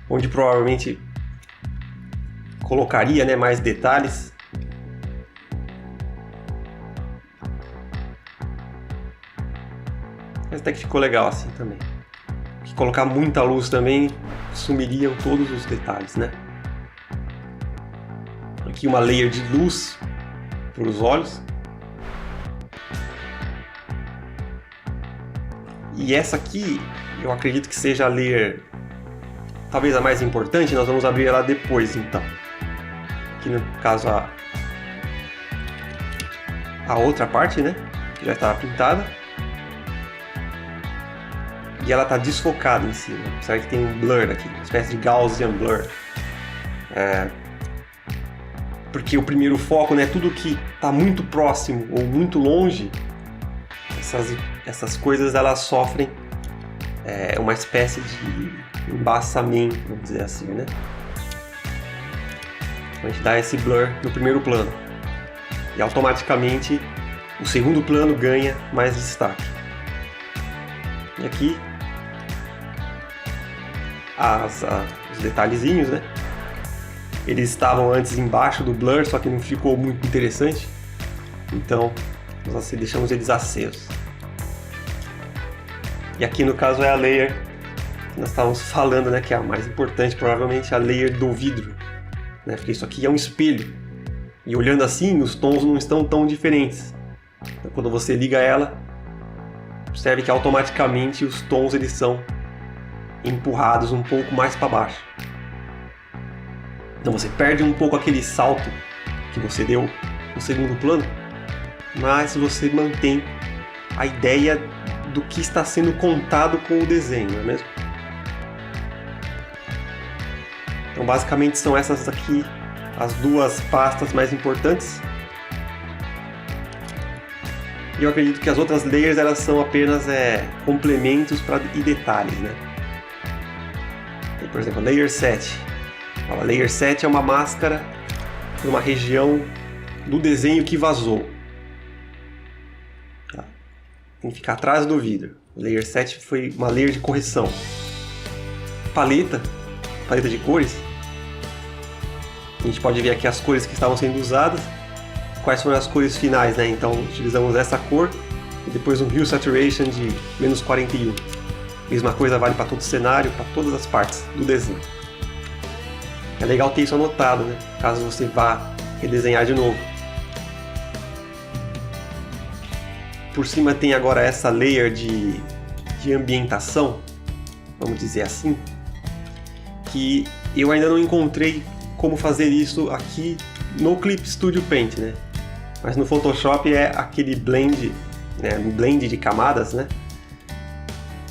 onde provavelmente colocaria, né, mais detalhes. Mas até que ficou legal assim também. Se colocar muita luz também, sumiriam todos os detalhes, né? Aqui uma layer de luz para os olhos. E essa aqui, eu acredito que seja a layer, talvez a mais importante. Nós vamos abrir ela depois, então. Aqui no caso a outra parte, né? Que já estava pintada. E ela está desfocada em cima. Será que tem um blur aqui? Uma espécie de Gaussian blur. Porque o primeiro foco, né? Tudo que está muito próximo ou muito longe, essas coisas elas sofrem uma espécie de embaçamento, vamos dizer assim, né? A gente dá esse blur no primeiro plano. E automaticamente o segundo plano ganha mais destaque. E aqui os detalhezinhos, né? Eles estavam antes embaixo do blur, só que não ficou muito interessante. Então nós deixamos eles acesos. E aqui no caso é a layer que nós estávamos falando, né? Que é a mais importante, provavelmente a layer do vidro, né? Porque isso aqui é um espelho. E olhando assim, os tons não estão tão diferentes. Então, quando você liga ela, percebe que automaticamente os tons eles são empurrados um pouco mais para baixo. Então você perde um pouco aquele salto que você deu no segundo plano, mas você mantém a ideia do que está sendo contado com o desenho, não é mesmo? Então basicamente são essas aqui as duas pastas mais importantes. E eu acredito que as outras layers elas são apenas complementos e detalhes, né? E, por exemplo, Layer 7. A Layer 7 é uma máscara de uma região do desenho que vazou. Tá? Tem que ficar atrás do vidro. Layer 7 foi uma layer de correção. Paleta de cores. A gente pode ver aqui as cores que estavam sendo usadas. Quais foram as cores finais, né? Então utilizamos essa cor e depois um Hue Saturation de -41. Mesma coisa vale para todo o cenário, para todas as partes do desenho. É legal ter isso anotado, né? Caso você vá redesenhar de novo. Por cima tem agora essa layer de ambientação, vamos dizer assim, que eu ainda não encontrei como fazer isso aqui no Clip Studio Paint, né? Mas no Photoshop é aquele blend, né? Um blend de camadas, né?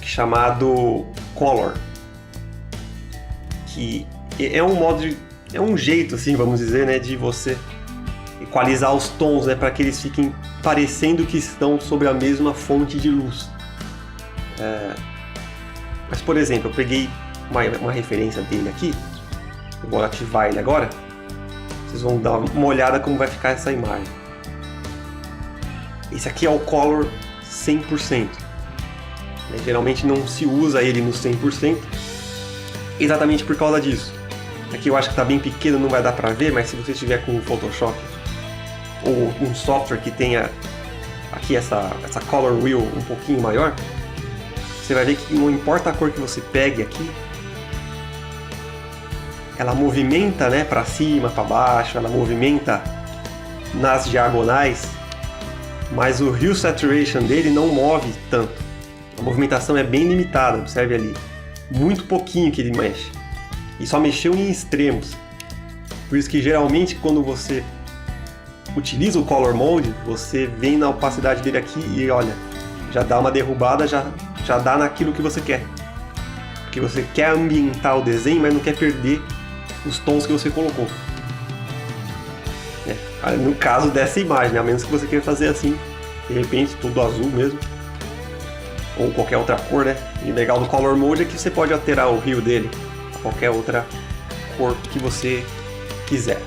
Chamado Color, que é um modo é um jeito, assim, vamos dizer, né? De você equalizar os tons, né? Para que eles fiquem parecendo que estão sobre a mesma fonte de luz. Mas, por exemplo, eu peguei uma referência dele aqui. Eu vou ativar ele agora. Vocês vão dar uma olhada como vai ficar essa imagem. Esse aqui é o Color 100%. Geralmente não se usa ele no 100%, exatamente por causa disso. Aqui eu acho que está bem pequeno, não vai dar para ver, mas se você estiver com o Photoshop ou um software que tenha aqui essa Color Wheel um pouquinho maior, você vai ver que não importa a cor que você pegue aqui, ela movimenta, né, para cima, para baixo, ela movimenta nas diagonais, mas o Hue Saturation dele não move tanto. A movimentação é bem limitada, observe ali. Muito pouquinho que ele mexe. E só mexeu em extremos. Por isso que geralmente quando você utiliza o Color Mode, você vem na opacidade dele aqui e olha, já dá uma derrubada, já dá naquilo que você quer. Porque você quer ambientar o desenho, mas não quer perder os tons que você colocou. No caso dessa imagem, né? A menos que você queira fazer assim, de repente, tudo azul mesmo. Ou qualquer outra cor, né? E o legal do Color Mode é que você pode alterar o hue dele a qualquer outra cor que você quiser.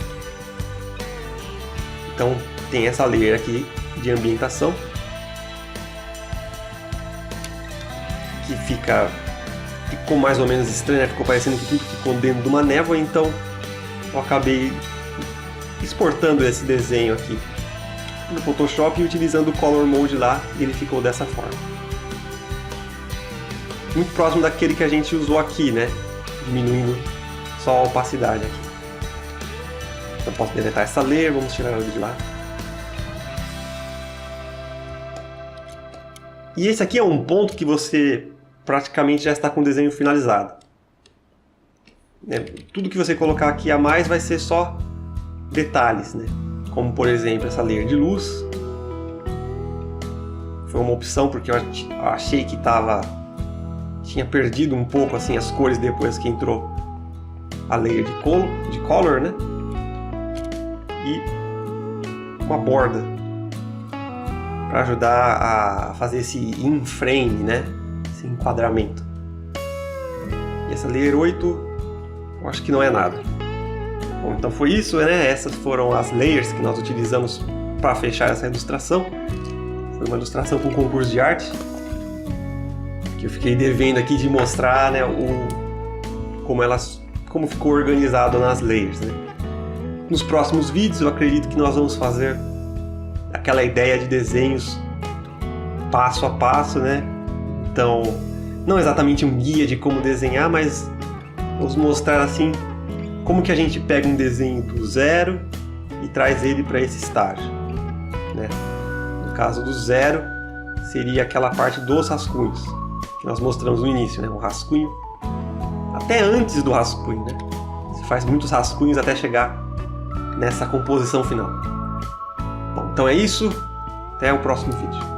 Então tem essa layer aqui de ambientação que fica ficou mais ou menos estranho, né? Ficou parecendo que tudo ficou dentro de uma névoa, então eu acabei exportando esse desenho aqui no Photoshop e utilizando o Color Mode lá, e ele ficou dessa forma. Muito próximo daquele que a gente usou aqui, né? Diminuindo só a opacidade aqui. Então posso deletar essa layer, vamos tirar ela de lá. E esse aqui é um ponto que você praticamente já está com o desenho finalizado. Tudo que você colocar aqui a mais vai ser só detalhes, né? Como por exemplo essa layer de luz. Foi uma opção porque eu achei que tinha perdido um pouco assim as cores depois que entrou a layer de color, né? E uma borda para ajudar a fazer esse in-frame, né? Esse enquadramento. E essa layer 8 eu acho que não é nada. Bom, então foi isso, né? Essas foram as layers que nós utilizamos para fechar essa ilustração. Foi uma ilustração para um concurso de arte que eu fiquei devendo aqui de mostrar, né, como ficou organizado nas layers, né? Nos próximos vídeos eu acredito que nós vamos fazer aquela ideia de desenhos passo a passo, né? Então, não exatamente um guia de como desenhar, mas vamos mostrar assim como que a gente pega um desenho do zero e traz ele para esse estágio, né? No caso do zero, seria aquela parte dos rascunhos que nós mostramos no início, né? O rascunho, até antes do rascunho, né? Você faz muitos rascunhos até chegar nessa composição final. Bom, então é isso. Até o próximo vídeo.